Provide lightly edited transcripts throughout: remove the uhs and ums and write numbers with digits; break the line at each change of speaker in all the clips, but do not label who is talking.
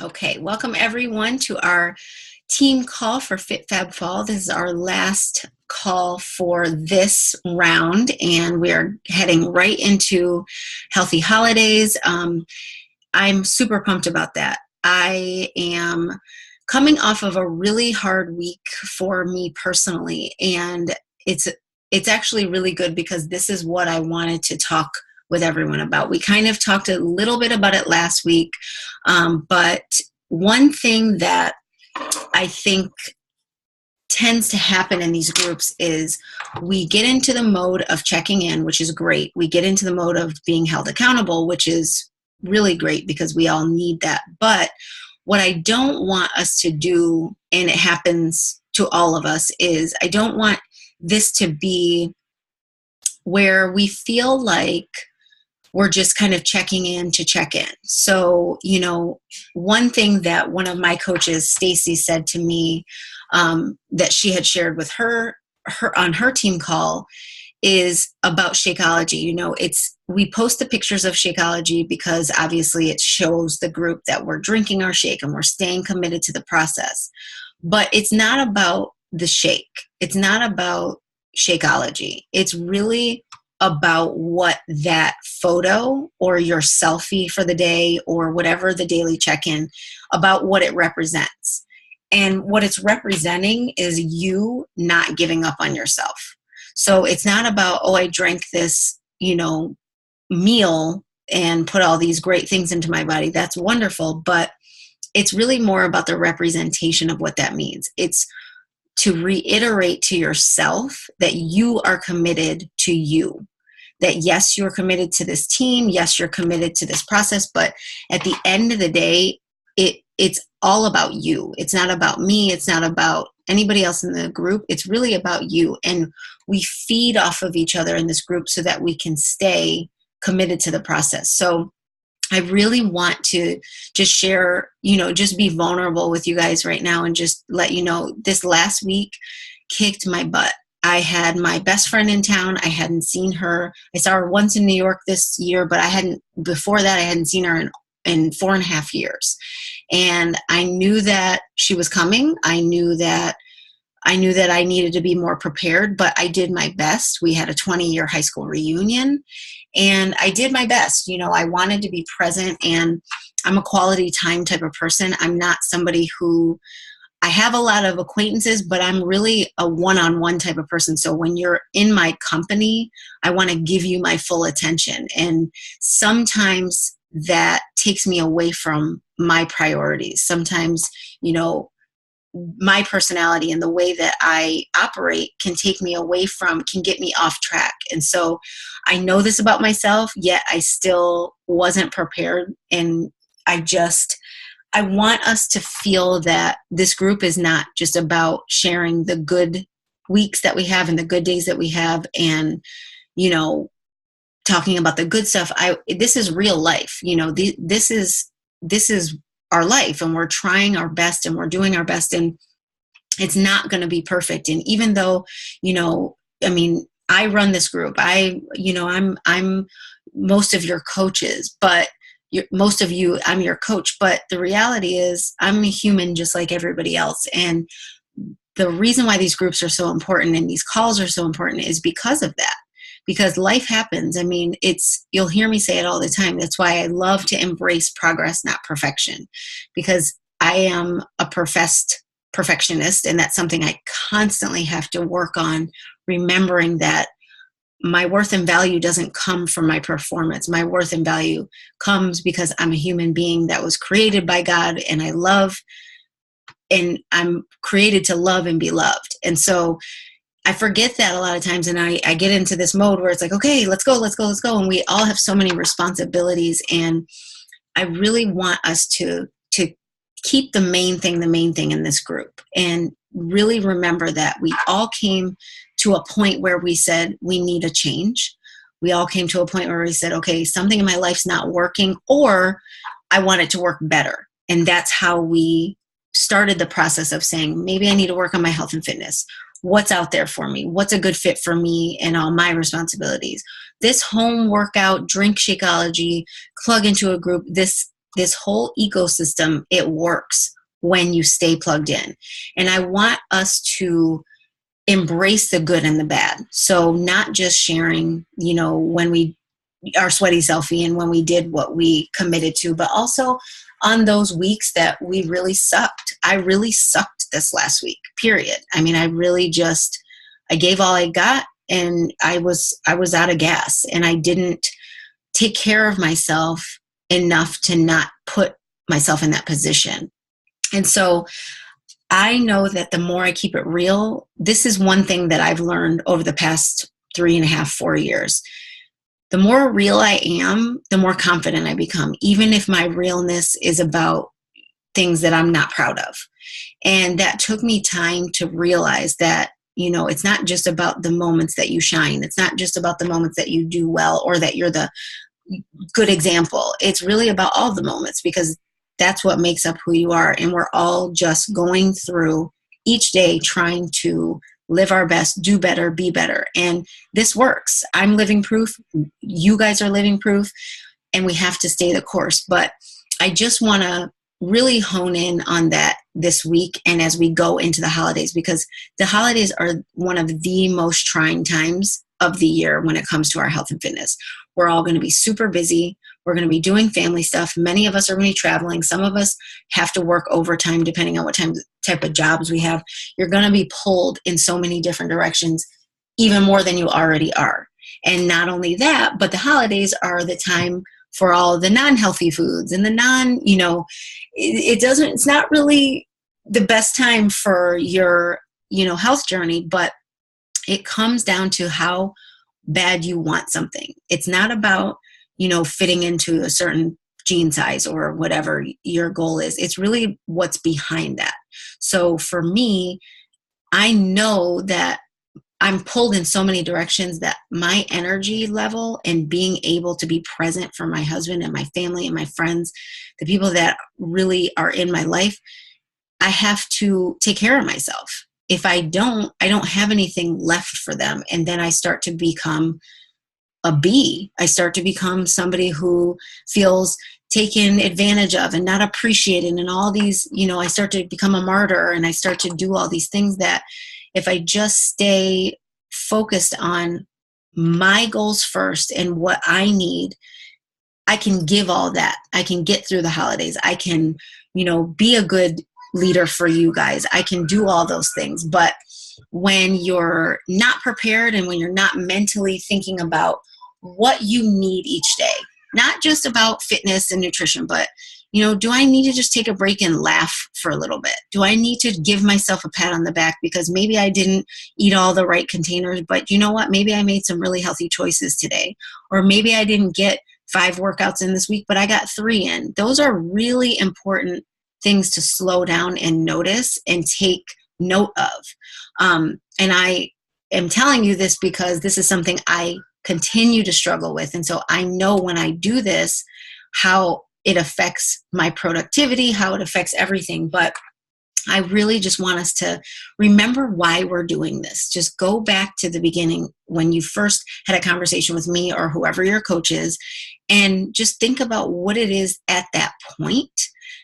Okay, welcome everyone to our team call for Fit Fab Fall. This is our last call for this round, and we are heading right into healthy holidays. I'm super pumped about that. I am coming off of a really hard week for me personally, and it's actually really good because this is what I wanted to talk with everyone about. We kind of talked a little bit about it last week, but one thing that I think tends to happen in these groups is we get into the mode of checking in, which is great. We get into the mode of being held accountable, which is really great because we all need that. But what I don't want us to do, and it happens to all of us, is I don't want this to be where we feel like we're just kind of checking in to check in. So, one thing that one of my coaches, Stacy, said to me that she had shared with her on her team call is about Shakeology. We post the pictures of Shakeology because obviously it shows the group that we're drinking our shake and we're staying committed to the process. But it's not about the shake. It's not about Shakeology. It's really about what that photo or your selfie for the day or whatever the daily check-in, about what it represents. And what it's representing is you not giving up on yourself. So it's not about, oh, I drank this, meal and put all these great things into my body. That's wonderful. But it's really more about the representation of what that means. It's to reiterate to yourself that you are committed to you. That yes, you're committed to this team. Yes, you're committed to this process. But at the end of the day, it's all about you. It's not about me. It's not about anybody else in the group. It's really about you. And we feed off of each other in this group so that we can stay committed to the process. So I really want to just share, just be vulnerable with you guys right now and just let you know this last week kicked my butt. I had my best friend in town. I hadn't seen her. I saw her once in New York this year, but before that, I hadn't seen her in 4.5 years. And I knew that she was coming. I knew that I needed to be more prepared, but I did my best. We had a 20-year high school reunion, and I did my best. I wanted to be present, and I'm a quality time type of person. I'm not somebody who, I have a lot of acquaintances, but I'm really a one-on-one type of person. So when you're in my company, I want to give you my full attention. And sometimes that takes me away from my priorities. Sometimes, my personality and the way that I operate can get me off track. And so I know this about myself, yet I still wasn't prepared. And I want us to feel that this group is not just about sharing the good weeks that we have and the good days that we have and, talking about the good stuff. This is real life. This is our life, and we're trying our best and we're doing our best, and it's not going to be perfect. And even though, I run this group, I'm most of your coaches, but most of you, I'm your coach, but the reality is I'm a human just like everybody else. And the reason why these groups are so important and these calls are so important is because of that. Because life happens. You'll hear me say it all the time. That's why I love to embrace progress, not perfection, because I am a professed perfectionist, and that's something I constantly have to work on, remembering that my worth and value doesn't come from my performance. My worth and value comes because I'm a human being that was created by God, and I love, and I'm created to love and be loved. And so I forget that a lot of times, and I get into this mode where it's like, okay, let's go. And we all have so many responsibilities, and I really want us to keep the main thing in this group, and really remember that we all came to a point where we said we need a change. We all came to a point where we said, okay, something in my life's not working, or I want it to work better. And that's how we started the process of saying, maybe I need to work on my health and fitness. What's out there for me? What's a good fit for me and all my responsibilities? This home workout, drink Shakeology, plug into a group, this this whole ecosystem, it works when you stay plugged in. And I want us to embrace the good and the bad. So not just sharing, when we our sweaty selfie and when we did what we committed to, but also on those weeks that we really sucked. I really sucked this last week, period. I mean, I gave all I got, and I was out of gas, and I didn't take care of myself enough to not put myself in that position. And so I know that the more I keep it real, this is one thing that I've learned over the past 3.5, 4 years. The more real I am, the more confident I become, even if my realness is about things that I'm not proud of. And that took me time to realize that, it's not just about the moments that you shine. It's not just about the moments that you do well or that you're the good example. It's really about all the moments, because that's what makes up who you are. And we're all just going through each day trying to live our best, do better, be better. And this works. I'm living proof. You guys are living proof. And we have to stay the course. But I just want to really hone in on that this week and as we go into the holidays, because the holidays are one of the most trying times of the year when it comes to our health and fitness. We're all going to be super busy. We're going to be doing family stuff. Many of us are going to be traveling. Some of us have to work overtime depending on what type of jobs we have. You're going to be pulled in so many different directions, even more than you already are. And not only that, but the holidays are the time for all the non-healthy foods and the it's not really the best time for your, health journey, but it comes down to how bad you want something. It's not about, fitting into a certain jean size or whatever your goal is. It's really what's behind that. So for me, I know that I'm pulled in so many directions that my energy level and being able to be present for my husband and my family and my friends, the people that really are in my life, I have to take care of myself. If I don't have anything left for them. And then I start to become a bee. I start to become somebody who feels taken advantage of and not appreciated. And all these, I start to become a martyr, and I start to do all these things that if I just stay focused on my goals first and what I need, I can give all that. I can get through the holidays. I can, be a good leader for you guys. I can do all those things. But when you're not prepared and when you're not mentally thinking about what you need each day, not just about fitness and nutrition, but, do I need to just take a break and laugh for a little bit? Do I need to give myself a pat on the back because maybe I didn't eat all the right containers, but you know what? Maybe I made some really healthy choices today. Or maybe I didn't get 5 workouts in this week, but I got 3 in. Those are really important things to slow down and notice and take note of. And I am telling you this because this is something I continue to struggle with. And so I know when I do this, how it affects my productivity, how it affects everything. But I really just want us to remember why we're doing this. Just go back to the beginning when you first had a conversation with me or whoever your coach is, and just think about what it is at that point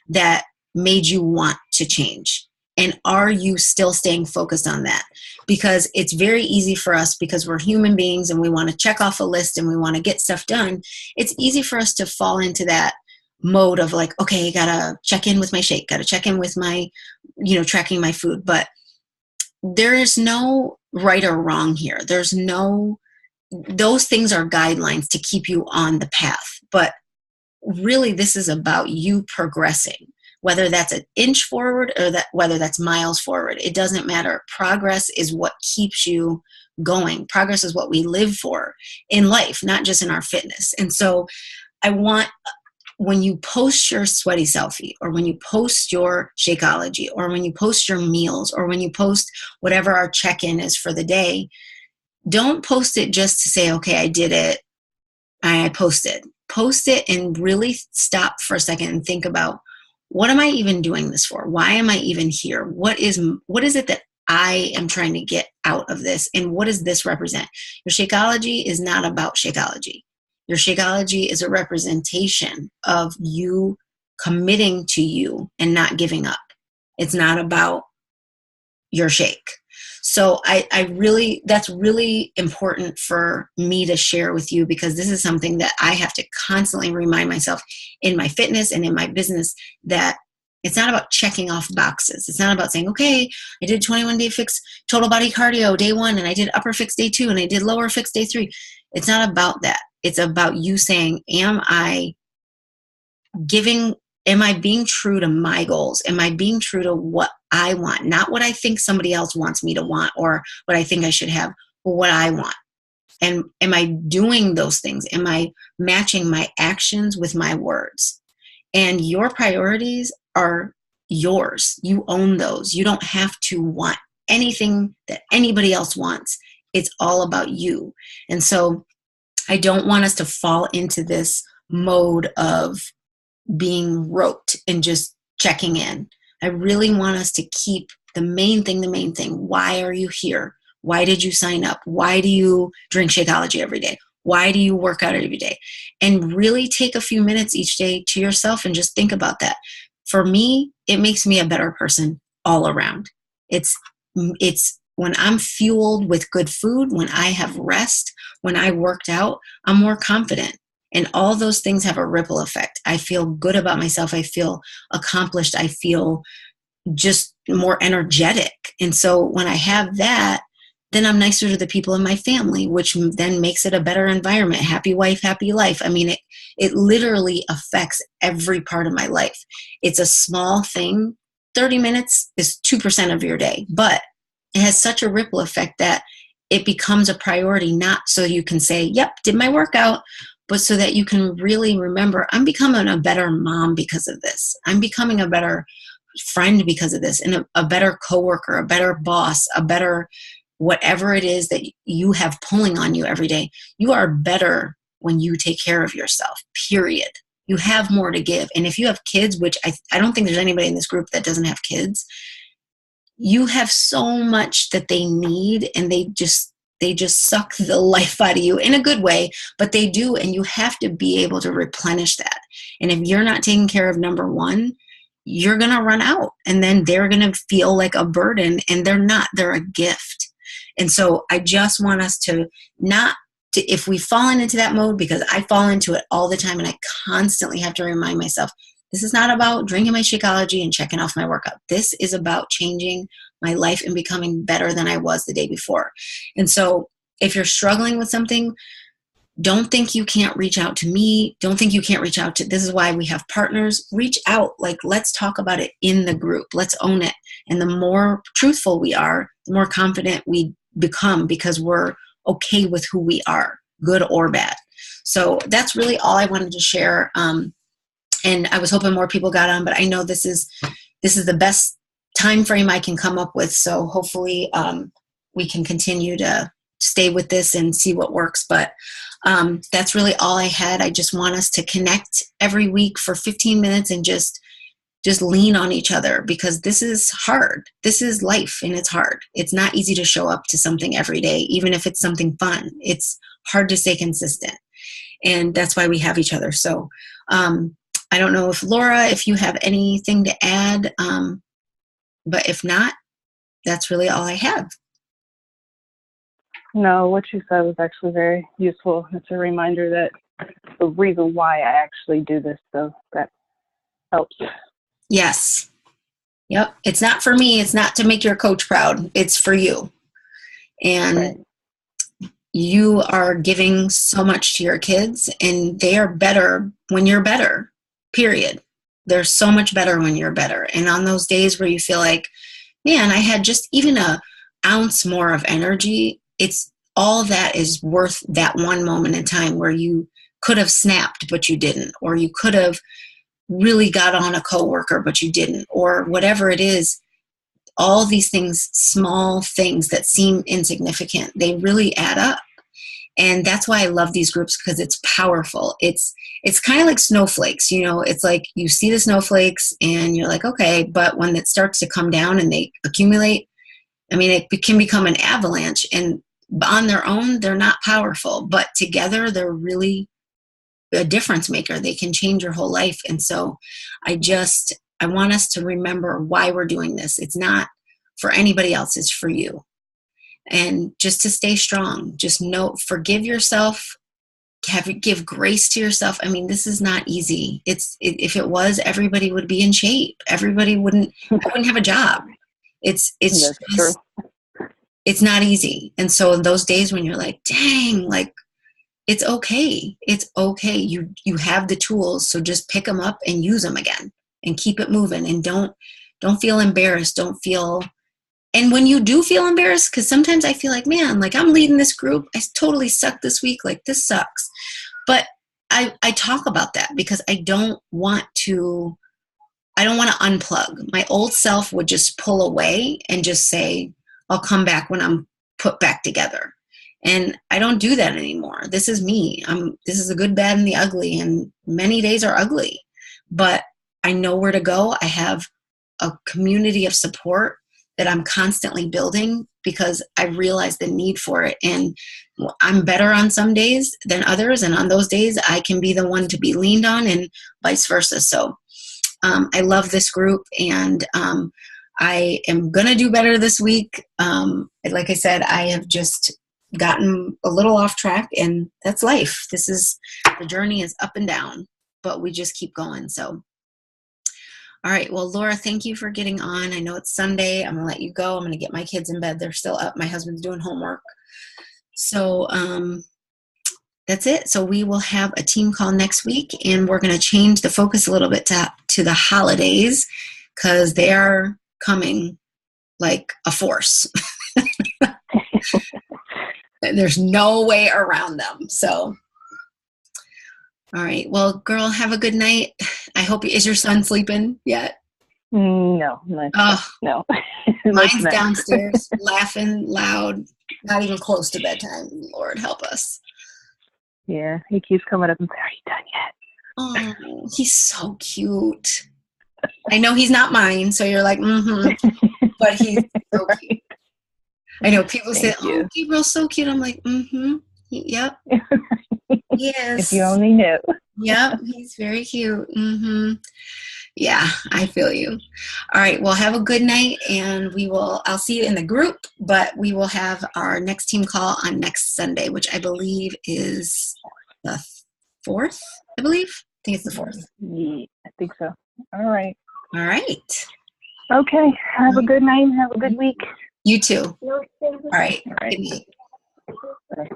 that made you want to change. And are you still staying focused on that? Because it's very easy for us, because we're human beings and we want to check off a list and we want to get stuff done. It's easy for us to fall into that mode of like, okay, gotta check in with my shake, gotta check in with my, tracking my food. But there is no right or wrong here. Those things are guidelines to keep you on the path. But really, this is about you progressing. Whether that's an inch forward or whether that's miles forward, it doesn't matter. Progress is what keeps you going. Progress is what we live for in life, not just in our fitness. And so I want, when you post your sweaty selfie, or when you post your Shakeology, or when you post your meals, or when you post whatever our check-in is for the day, don't post it just to say, okay, I did it, I posted. Post it and really stop for a second and think about, what am I even doing this for? Why am I even here? What is it that I am trying to get out of this? And what does this represent? Your Shakeology is not about Shakeology. Your Shakeology is a representation of you committing to you and not giving up. It's not about your shake. So I really, that's really important for me to share with you, because this is something that I have to constantly remind myself in my fitness and in my business, that it's not about checking off boxes. It's not about saying, okay, I did 21-day fix total body cardio day 1, and I did upper fix day 2, and I did lower fix day 3. It's not about that. It's about you saying, am I being true to my goals? Am I being true to what I want? Not what I think somebody else wants me to want, or what I think I should have, but what I want. And am I doing those things? Am I matching my actions with my words? And your priorities are yours. You own those. You don't have to want anything that anybody else wants. It's all about you. And so I don't want us to fall into this mode of being rote and just checking in. I really want us to keep the main thing. Why are you here? Why did you sign up? Why do you drink Shakeology every day? Why do you work out every day? And really take a few minutes each day to yourself and just think about that. For me, it makes me a better person all around. It's when I'm fueled with good food, when I have rest, when I worked out, I'm more confident. And all those things have a ripple effect. I feel good about myself. I feel accomplished. I feel just more energetic. And so when I have that, then I'm nicer to the people in my family, which then makes it a better environment. Happy wife, happy life. I mean, it literally affects every part of my life. It's a small thing. 30 minutes is 2% of your day, but it has such a ripple effect that it becomes a priority, not so you can say, yep, did my workout, but so that you can really remember, I'm becoming a better mom because of this. I'm becoming a better friend because of this, and a better coworker, a better boss, a better whatever it is that you have pulling on you every day. You are better when you take care of yourself, period. You have more to give. And if you have kids, which I don't think there's anybody in this group that doesn't have kids, you have so much that they need, and they just suck the life out of you in a good way, but they do, and you have to be able to replenish that. And if you're not taking care of number one, you're going to run out, and then they're going to feel like a burden, and they're not. They're a gift. And so I just want us to not, if we've fallen into that mode, because I fall into it all the time, and I constantly have to remind myself, this is not about drinking my Shakeology and checking off my workout. This is about changing my life and becoming better than I was the day before. And so if you're struggling with something, don't think you can't reach out to me. Don't think you can't reach out to, this is why we have partners. Reach out. Like, let's talk about it in the group. Let's own it. And the more truthful we are, the more confident we become, because we're okay with who we are, good or bad. So that's really all I wanted to share. And I was hoping more people got on, but I know this is the best time frame I can come up with. So hopefully we can continue to stay with this and see what works. But that's really all I had. I just want us to connect every week for 15 minutes and just lean on each other, because this is hard. This is life, and it's hard. It's not easy to show up to something every day, even if it's something fun. It's hard to stay consistent. And that's why we have each other. So I don't know if Laura, if you have anything to add, but if not, that's really all I have.
No, what you said was actually very useful. It's a reminder that the reason why I actually do this, so that helps.
Yes. Yep. It's not for me. It's not to make your coach proud. It's for you. And right. You are giving so much to your kids, and they are better when you're better, period. They're so much better when you're better. And on those days where you feel like, man, I had just even an ounce more of energy, it's all that is worth that one moment in time where you could have snapped, but you didn't, or you could have really got on a coworker, but you didn't, or whatever it is. All these things, small things that seem insignificant, they really add up. And that's why I love these groups, because it's powerful. It's kind of like snowflakes, you know, it's like you see the snowflakes and you're like, okay, but when it starts to come down and they accumulate, I mean, it can become an avalanche, and on their own, they're not powerful, but together they're really a difference maker. They can change your whole life. And so I want us to remember why we're doing this. It's not for anybody else, it's for you. And just to stay strong, just forgive yourself, give grace to yourself. I mean, this is not easy. If it was, everybody would be in shape. Everybody wouldn't have a job. It's not easy. And so in those days when you're like, dang, like, it's okay. It's okay. You have the tools. So just pick them up and use them again and keep it moving. And don't feel embarrassed. And when you do feel embarrassed, because sometimes I feel like, man, like I'm leading this group. I totally suck this week. Like this sucks. But I talk about that because I don't want to unplug. My old self would just pull away and just say, I'll come back when I'm put back together. And I don't do that anymore. This is me. This is the good, bad, and the ugly. And many days are ugly, but I know where to go. I have a community of support that I'm constantly building because I realize the need for it. And I'm better on some days than others. And on those days, I can be the one to be leaned on and vice versa. So I love this group, and I am going to do better this week. Like I said, I have just gotten a little off track, and that's life. The journey is up and down, but we just keep going. So, all right. Well, Laura, thank you for getting on. I know it's Sunday. I'm going to let you go. I'm going to get my kids in bed. They're still up. My husband's doing homework. So, that's it. So we will have a team call next week, and we're going to change the focus a little bit to the holidays because they are coming like a force. There's no way around them. So, all right. Well, girl, have a good night. I hope, is your son sleeping yet?
No. No.
Mine's downstairs laughing loud, not even close to bedtime. Lord help us.
Yeah, he keeps coming up and saying, "Are you done yet?"
Oh, he's so cute. I know he's not mine, so you're like, but he's so cute. I know people say, "Oh, Gabriel's so cute." I'm like, yep, yes.
If you only knew.
Yep, he's very cute. Yeah, I feel you. All right, well, have a good night, and I'll see you in the group, but we will have our next team call on next Sunday, which I believe is the 4th, I think it's the 4th.
Yeah, I think so. All right.
All right.
Okay, have a good night, have a good week.
You too. All right.
All right.
Good night.
Bye.